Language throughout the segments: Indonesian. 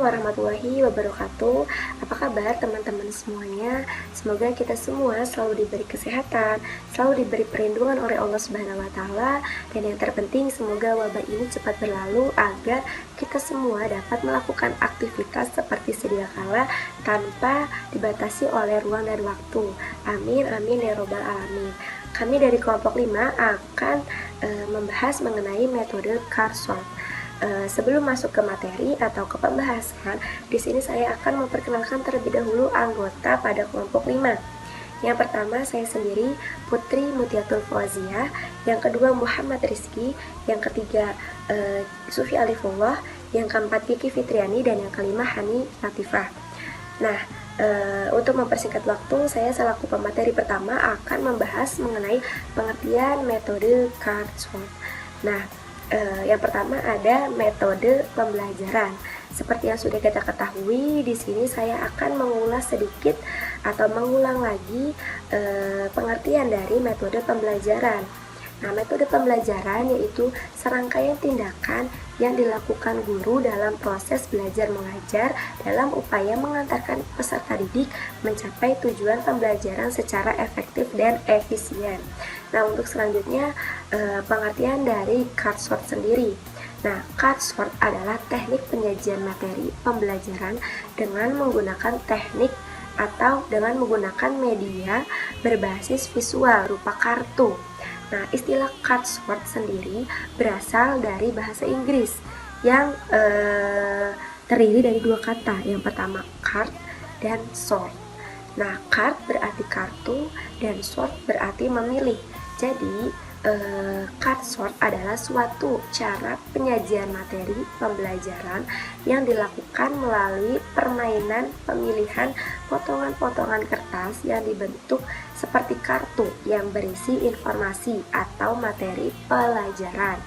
Warahmatullahi wabarakatuh. Apa kabar teman-teman semuanya? Semoga kita semua selalu diberi kesehatan, selalu diberi perlindungan oleh Allah Subhanahu wa taala, dan yang terpenting semoga wabah ini cepat berlalu agar kita semua dapat melakukan aktivitas seperti sedia kala tanpa dibatasi oleh ruang dan waktu. Amin amin ya robbal alamin. Kami dari kelompok 5 akan membahas mengenai metode Carshot. Sebelum masuk ke materi atau ke pembahasan, di sini saya akan memperkenalkan terlebih dahulu anggota pada kelompok 5. Yang pertama saya sendiri, Putri Mutiatul Fauziah. Yang kedua Muhammad Rizky. Yang ketiga Sufi Alifullah. Yang keempat Kiki Fitriani. Dan yang kelima Hani Latifah. Nah, untuk mempersingkat waktu, saya selaku pemateri pertama akan membahas mengenai pengertian metode Carshot. Nah, yang pertama ada metode pembelajaran. Seperti yang sudah kita ketahui, di sini saya akan mengulas sedikit atau mengulang lagi pengertian dari metode pembelajaran. Nah, metode pembelajaran yaitu serangkaian tindakan yang dilakukan guru dalam proses belajar mengajar dalam upaya mengantarkan peserta didik mencapai tujuan pembelajaran secara efektif dan efisien. Nah, untuk selanjutnya pengertian dari Carshot sendiri. Nah, Carshot adalah teknik penyajian materi pembelajaran dengan menggunakan teknik atau dengan menggunakan media berbasis visual berupa kartu. Nah, istilah Carshot sendiri berasal dari bahasa Inggris yang terdiri dari dua kata. Yang pertama card dan sort. Nah, card berarti kartu dan sort berarti memilih. Jadi, Carshot adalah suatu cara penyajian materi pembelajaran yang dilakukan melalui permainan pemilihan potongan-potongan kertas yang dibentuk seperti kartu yang berisi informasi atau materi pelajaran.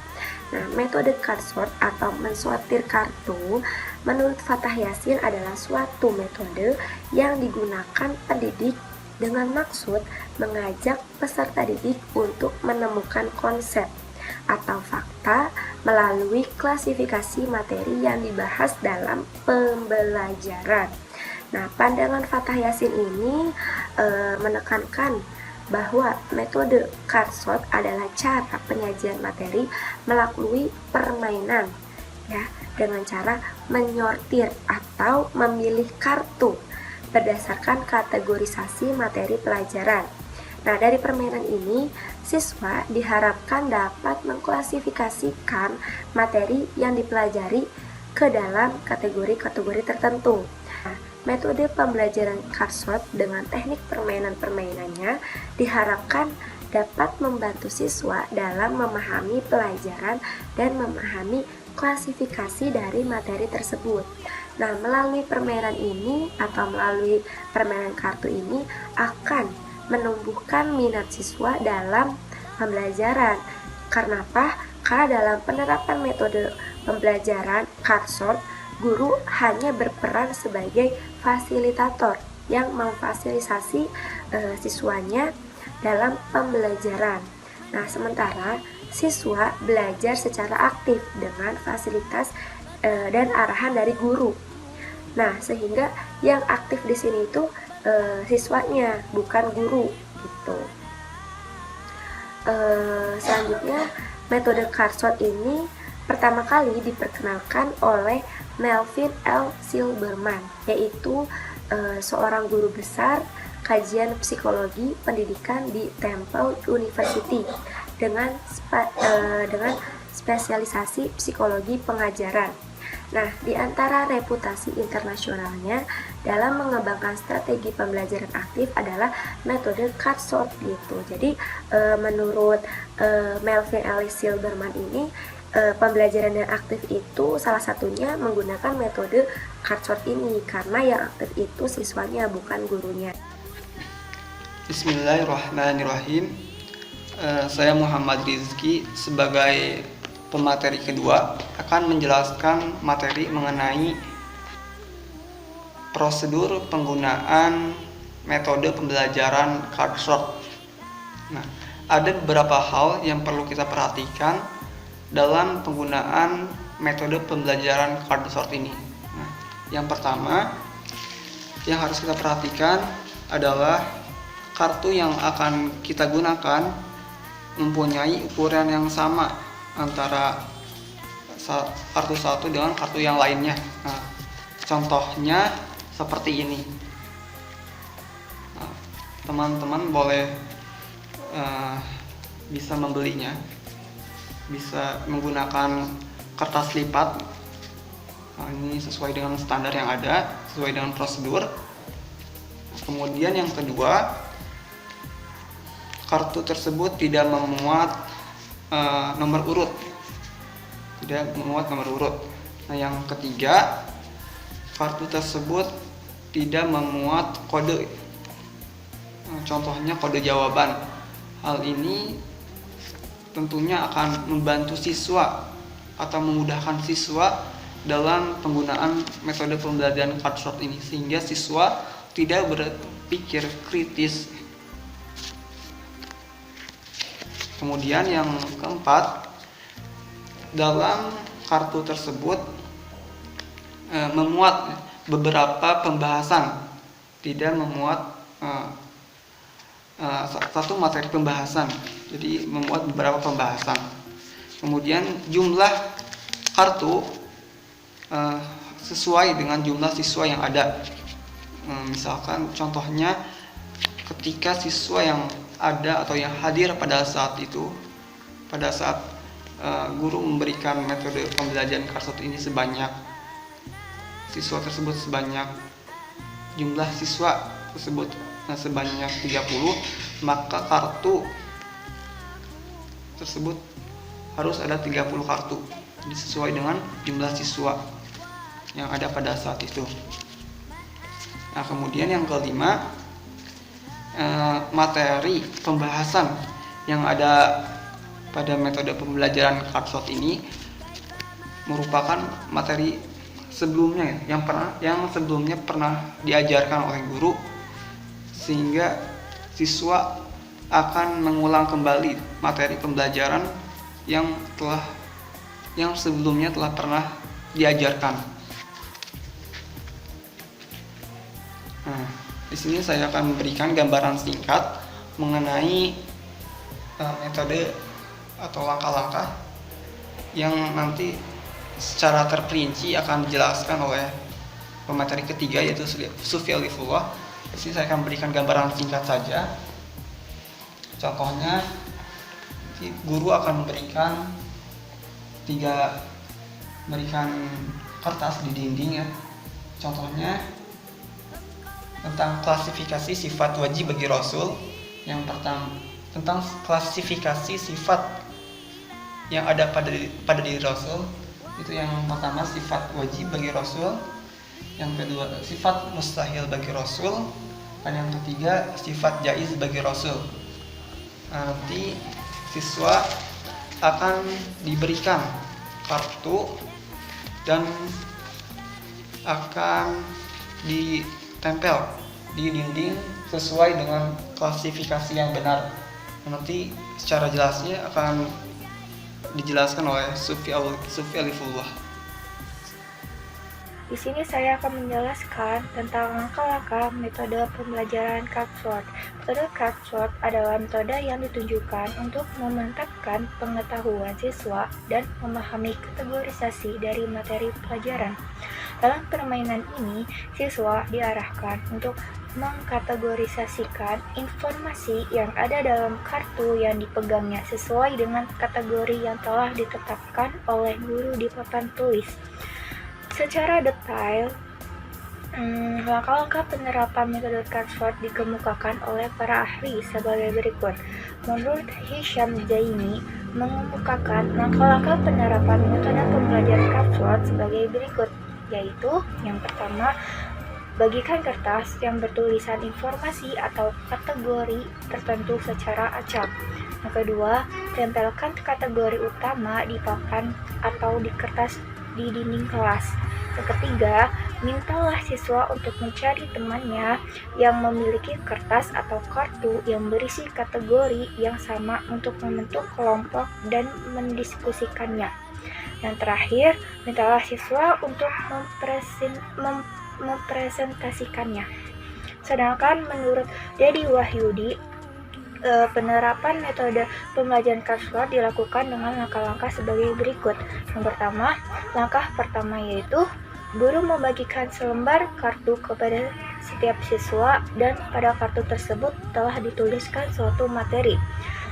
Nah, metode Carshot atau mensortir kartu menurut Fatah Yasin adalah suatu metode yang digunakan pendidik dengan maksud mengajak peserta didik untuk menemukan konsep atau fakta melalui klasifikasi materi yang dibahas dalam pembelajaran. Nah, pandangan Fatah Yasin ini menekankan bahwa metode Carshot adalah cara penyajian materi melalui permainan, ya, dengan cara menyortir atau memilih kartu berdasarkan kategorisasi materi pelajaran. Nah, dari permainan ini, siswa diharapkan dapat mengklasifikasikan materi yang dipelajari ke dalam kategori-kategori tertentu. Nah, metode pembelajaran Carshot dengan teknik permainan-permainannya diharapkan dapat membantu siswa dalam memahami pelajaran dan memahami klasifikasi dari materi tersebut. Nah, melalui permainan ini atau melalui permainan kartu ini akan menumbuhkan minat siswa dalam pembelajaran. Karena apa? Karena dalam penerapan metode pembelajaran Carshot, guru hanya berperan sebagai fasilitator yang memfasilitasi siswanya dalam pembelajaran. Nah, sementara siswa belajar secara aktif dengan fasilitas dan arahan dari guru. Nah, sehingga yang aktif di sini itu siswanya, bukan guru, gitu. Selanjutnya, metode Carshot ini pertama kali diperkenalkan oleh Melvin L. Silberman, yaitu seorang guru besar kajian psikologi pendidikan di Temple University dengan spesialisasi psikologi pengajaran. Nah, di antara reputasi internasionalnya dalam mengembangkan strategi pembelajaran aktif adalah metode Carshot gitu. Jadi, menurut Melvin L. Silberman ini, pembelajaran yang aktif itu salah satunya menggunakan metode Carshot ini karena yang aktif itu siswanya bukan gurunya. Bismillahirrahmanirrahim. Saya Muhammad Rizky sebagai pemateri kedua akan menjelaskan materi mengenai prosedur penggunaan metode pembelajaran Carshot. Nah, ada beberapa hal yang perlu kita perhatikan dalam penggunaan metode pembelajaran Carshot ini. Nah, Yang pertama yang harus kita perhatikan adalah kartu yang akan kita gunakan mempunyai ukuran yang sama antara kartu satu dengan kartu yang lainnya. Nah, contohnya seperti ini. Nah, teman-teman boleh bisa membelinya, bisa menggunakan kertas lipat. Nah, ini sesuai dengan standar yang ada, sesuai dengan prosedur. Kemudian yang kedua, kartu tersebut tidak memuat nomor urut. Nah, yang ketiga, kartu tersebut tidak memuat kode. Contohnya kode jawaban. Hal ini tentunya akan membantu siswa atau memudahkan siswa dalam penggunaan metode pembelajaran card short ini, sehingga siswa tidak berpikir kritis. Kemudian yang keempat, dalam kartu tersebut memuat beberapa pembahasan, tidak memuat satu materi pembahasan, jadi memuat beberapa pembahasan. Kemudian jumlah kartu sesuai dengan jumlah siswa yang ada. Misalkan contohnya ketika siswa yang ada atau yang hadir pada saat itu, pada saat guru memberikan metode pembelajaran card short ini sebanyak siswa tersebut sebanyak jumlah siswa tersebut sebanyak 30, maka kartu tersebut harus ada 30 kartu, jadi sesuai dengan jumlah siswa yang ada pada saat itu. Nah, kemudian yang kelima, materi pembahasan yang ada pada metode pembelajaran card short ini merupakan materi sebelumnya yang sebelumnya pernah diajarkan oleh guru, sehingga siswa akan mengulang kembali materi pembelajaran yang sebelumnya telah pernah diajarkan. Nah, di sini saya akan memberikan gambaran singkat mengenai metode atau langkah-langkah yang nanti secara terperinci akan dijelaskan oleh pemateri ketiga, yaitu Sufi Alifullah. Di sini saya akan memberikan gambaran singkat saja. Contohnya, guru akan memberikan kertas di dinding ya. Contohnya tentang klasifikasi sifat wajib bagi Rasul. Yang pertama tentang klasifikasi sifat yang ada pada diri Rasul. Itu yang pertama, sifat wajib bagi Rasul. Yang kedua, sifat mustahil bagi Rasul. Dan yang ketiga, sifat jaiz bagi Rasul. Nanti siswa akan diberikan kartu dan akan ditempel di dinding sesuai dengan klasifikasi yang benar. Nanti secara jelasnya akan dijelaskan oleh Sufi Alifullah. Di sini saya akan menjelaskan tentang langkah-langkah metode pembelajaran card short. Metode card short adalah metode yang ditujukan untuk memantapkan pengetahuan siswa dan memahami kategorisasi dari materi pelajaran. Dalam permainan ini, siswa diarahkan untuk mengkategorisasikan informasi yang ada dalam kartu yang dipegangnya sesuai dengan kategori yang telah ditetapkan oleh guru di papan tulis. Secara detail, langkah-langkah penerapan metode card short dikemukakan oleh para ahli sebagai berikut. Menurut Hisham Zaini, mengemukakan langkah-langkah penerapan metode pembelajaran card short sebagai berikut, yaitu yang pertama, bagikan kertas yang bertulisan informasi atau kategori tertentu secara acak. Yang kedua, tempelkan kategori utama di papan atau di kertas di dinding kelas. Yang ketiga, mintalah siswa untuk mencari temannya yang memiliki kertas atau kartu yang berisi kategori yang sama untuk membentuk kelompok dan mendiskusikannya. Yang terakhir, mintalah siswa untuk mempresentasikannya. Sedangkan menurut Dedi Wahyudi, penerapan metode pembelajaran cardboard dilakukan dengan langkah-langkah sebagai berikut. Yang pertama, langkah pertama yaitu guru membagikan selembar kartu kepada setiap siswa dan pada kartu tersebut telah dituliskan suatu materi.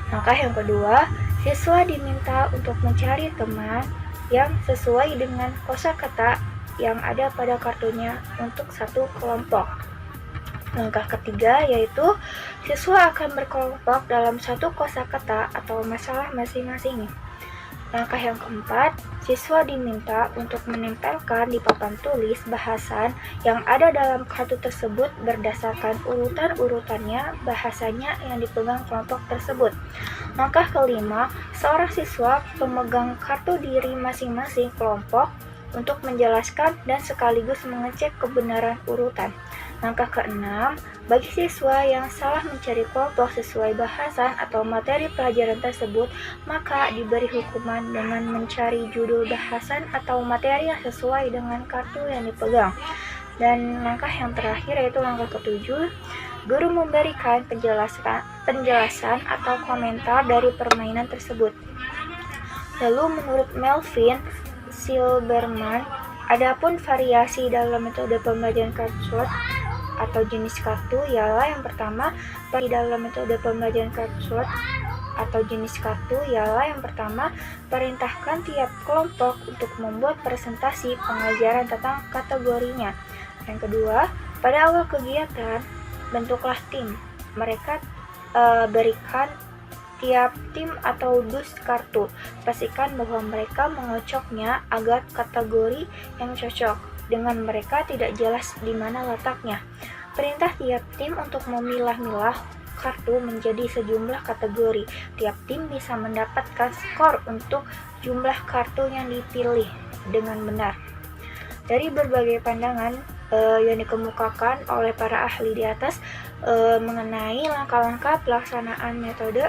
Langkah yang kedua, siswa diminta untuk mencari teman yang sesuai dengan kosakata yang ada pada kartunya untuk satu kelompok. Langkah ketiga yaitu siswa akan berkelompok dalam satu kosakata atau masalah masing-masing. Langkah yang keempat, siswa diminta untuk menempelkan di papan tulis bahasan yang ada dalam kartu tersebut berdasarkan urutan-urutannya bahasanya yang dipegang kelompok tersebut. Langkah kelima, seorang siswa pemegang kartu diri masing-masing kelompok untuk menjelaskan dan sekaligus mengecek kebenaran urutan. Langkah keenam, bagi siswa yang salah mencari kelompok sesuai bahasan atau materi pelajaran tersebut, maka diberi hukuman dengan mencari judul bahasan atau materi yang sesuai dengan kartu yang dipegang. Dan langkah yang terakhir yaitu langkah ketujuh, guru memberikan penjelasan atau komentar dari permainan tersebut. Lalu menurut Melvin Silberman, adapun variasi dalam metode pembelajaran cardboard atau jenis kartu ialah yang pertama, di dalam metode pembelajaran cardboard atau jenis kartu ialah yang pertama, perintahkan tiap kelompok untuk membuat presentasi pengajaran tentang kategorinya. Yang kedua, pada awal kegiatan, bentuklah tim. Mereka berikan tiap tim atau dus kartu. Pastikan bahwa mereka mengocoknya agar kategori yang cocok dengan mereka tidak jelas di mana letaknya. Perintah tiap tim untuk memilah-milah kartu menjadi sejumlah kategori. Tiap tim bisa mendapatkan skor untuk jumlah kartu yang dipilih dengan benar. Dari berbagai pandangan yang dikemukakan oleh para ahli di atas mengenai langkah-langkah pelaksanaan metode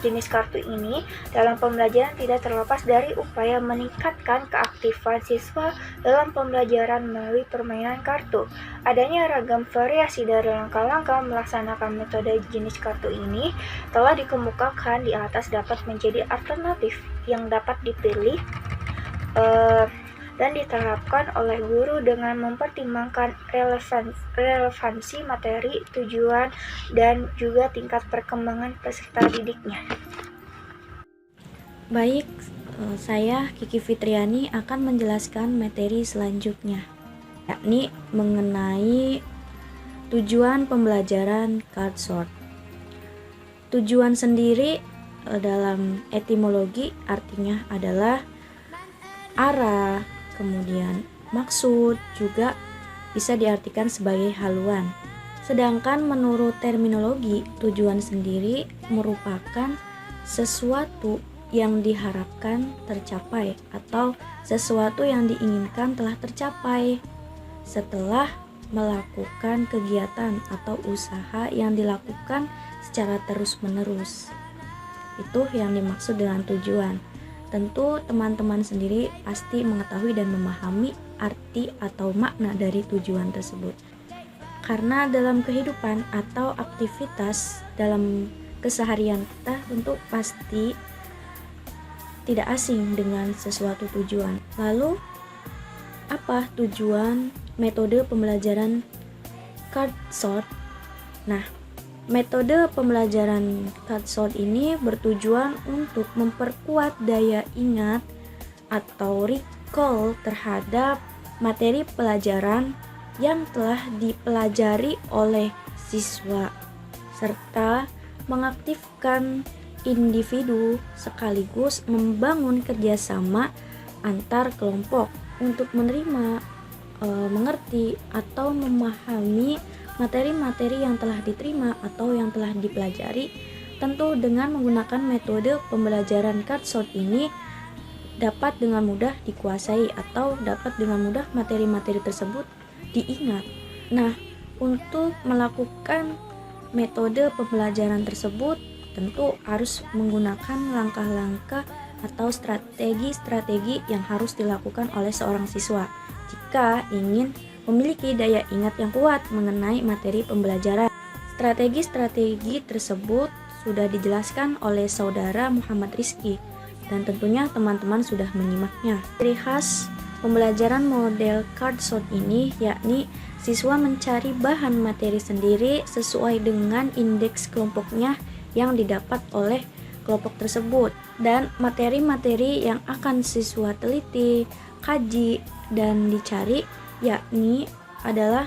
jenis kartu ini dalam pembelajaran tidak terlepas dari upaya meningkatkan keaktifan siswa dalam pembelajaran melalui permainan kartu. Adanya ragam variasi dari langkah-langkah melaksanakan metode jenis kartu ini telah dikemukakan di atas dapat menjadi alternatif yang dapat dipilih dan diterapkan oleh guru dengan mempertimbangkan relevansi materi, tujuan, dan juga tingkat perkembangan peserta didiknya. Baik, saya Kiki Fitriani akan menjelaskan materi selanjutnya, yakni mengenai tujuan pembelajaran cardboard. Tujuan sendiri dalam etimologi artinya adalah arah, kemudian maksud, juga bisa diartikan sebagai haluan. Sedangkan menurut terminologi, tujuan sendiri merupakan sesuatu yang diharapkan tercapai atau sesuatu yang diinginkan telah tercapai setelah melakukan kegiatan atau usaha yang dilakukan secara terus-menerus. Itu yang dimaksud dengan tujuan. Tentu teman-teman sendiri pasti mengetahui dan memahami arti atau makna dari tujuan tersebut. Karena dalam kehidupan atau aktivitas dalam keseharian kita tentu pasti tidak asing dengan sesuatu tujuan. Lalu, apa tujuan metode pembelajaran cardboard? Nah, metode pembelajaran cardboard ini bertujuan untuk memperkuat daya ingat atau recall terhadap materi pelajaran yang telah dipelajari oleh siswa, serta mengaktifkan individu sekaligus membangun kerjasama antar kelompok untuk menerima, mengerti, atau memahami materi-materi yang telah diterima atau yang telah dipelajari. Tentu dengan menggunakan metode pembelajaran cardboard ini dapat dengan mudah dikuasai atau dapat dengan mudah materi-materi tersebut diingat. Nah, untuk melakukan metode pembelajaran tersebut tentu harus menggunakan langkah-langkah atau strategi-strategi yang harus dilakukan oleh seorang siswa jika ingin memiliki daya ingat yang kuat mengenai materi pembelajaran. Strategi-strategi tersebut sudah dijelaskan oleh saudara Muhammad Rizky dan tentunya teman-teman sudah menyimaknya. Ciri khas pembelajaran model cardshot ini yakni siswa mencari bahan materi sendiri sesuai dengan indeks kelompoknya yang didapat oleh kelompok tersebut, dan materi-materi yang akan siswa teliti, kaji, dan dicari yakni adalah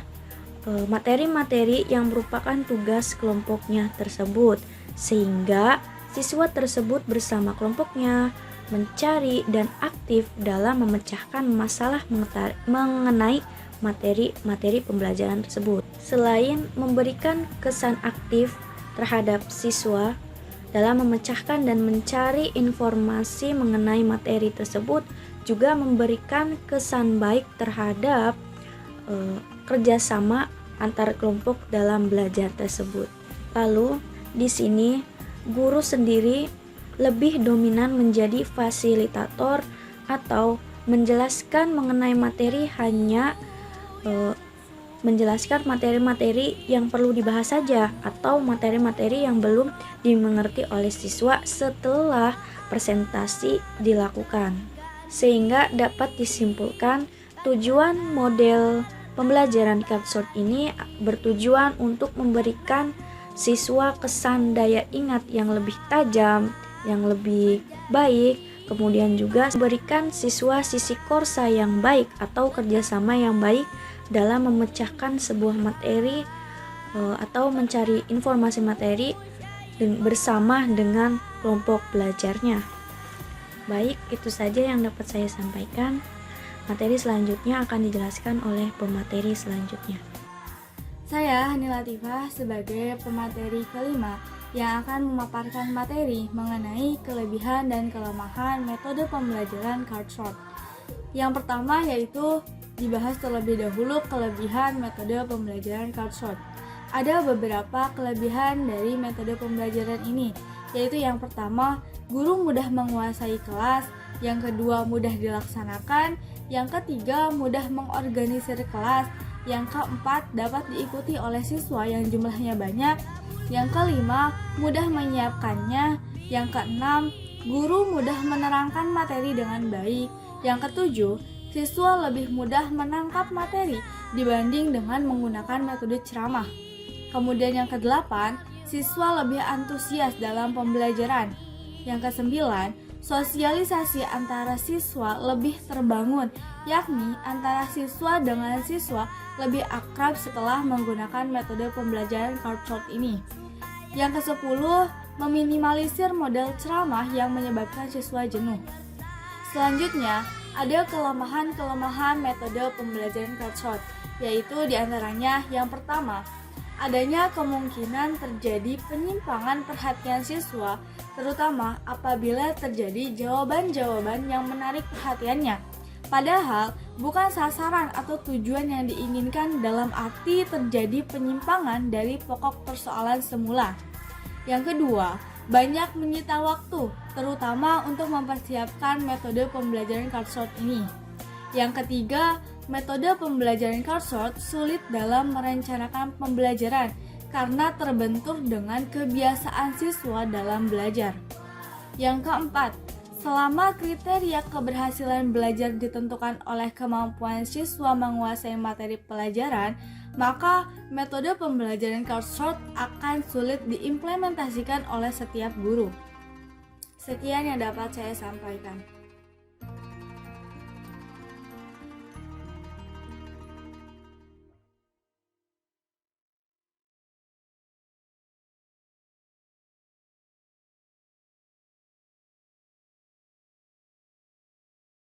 materi-materi yang merupakan tugas kelompoknya tersebut, sehingga siswa tersebut bersama kelompoknya mencari dan aktif dalam memecahkan masalah mengenai materi-materi pembelajaran tersebut. Selain memberikan kesan aktif terhadap siswa dalam memecahkan dan mencari informasi mengenai materi tersebut, juga memberikan kesan baik terhadap kerjasama antar kelompok dalam belajar tersebut. Lalu di sini guru sendiri lebih dominan menjadi fasilitator atau menjelaskan mengenai materi, hanya menjelaskan materi-materi yang perlu dibahas saja atau materi-materi yang belum dimengerti oleh siswa setelah presentasi dilakukan. Sehingga dapat disimpulkan tujuan model pembelajaran cardshot ini bertujuan untuk memberikan siswa kesan daya ingat yang lebih tajam, yang lebih baik, kemudian juga memberikan siswa sisi korsa yang baik atau kerjasama yang baik dalam memecahkan sebuah materi atau mencari informasi materi bersama dengan kelompok belajarnya. Baik, itu saja yang dapat saya sampaikan. Materi selanjutnya akan dijelaskan oleh pemateri selanjutnya. Saya Hani Latifah sebagai pemateri kelima yang akan memaparkan materi mengenai kelebihan dan kelemahan metode pembelajaran cardshot. Yang pertama yaitu dibahas terlebih dahulu kelebihan metode pembelajaran cardshot. Ada beberapa kelebihan dari metode pembelajaran ini, yaitu yang pertama, guru mudah menguasai kelas, yang kedua mudah dilaksanakan, yang ketiga mudah mengorganisir kelas, yang keempat dapat diikuti oleh siswa yang jumlahnya banyak, yang kelima mudah menyiapkannya, yang keenam guru mudah menerangkan materi dengan baik, yang ketujuh siswa lebih mudah menangkap materi dibanding dengan menggunakan metode ceramah. Kemudian yang kedelapan, siswa lebih antusias dalam pembelajaran. Yang kesembilan, sosialisasi antara siswa lebih terbangun, yakni antara siswa dengan siswa lebih akrab setelah menggunakan metode pembelajaran cardshot ini. Yang kesepuluh, meminimalisir model ceramah yang menyebabkan siswa jenuh. Selanjutnya, ada kelemahan-kelemahan metode pembelajaran cardshot, yaitu diantaranya yang pertama, adanya kemungkinan terjadi penyimpangan perhatian siswa, terutama apabila terjadi jawaban-jawaban yang menarik perhatiannya. Padahal, bukan sasaran atau tujuan yang diinginkan, dalam arti terjadi penyimpangan dari pokok persoalan semula. Yang kedua, banyak menyita waktu, terutama untuk mempersiapkan metode pembelajaran cardshot ini. Yang ketiga, metode pembelajaran cardshot sulit dalam merencanakan pembelajaran karena terbentur dengan kebiasaan siswa dalam belajar. Yang keempat, selama kriteria keberhasilan belajar ditentukan oleh kemampuan siswa menguasai materi pelajaran, maka metode pembelajaran cardshot akan sulit diimplementasikan oleh setiap guru. Sekian yang dapat saya sampaikan.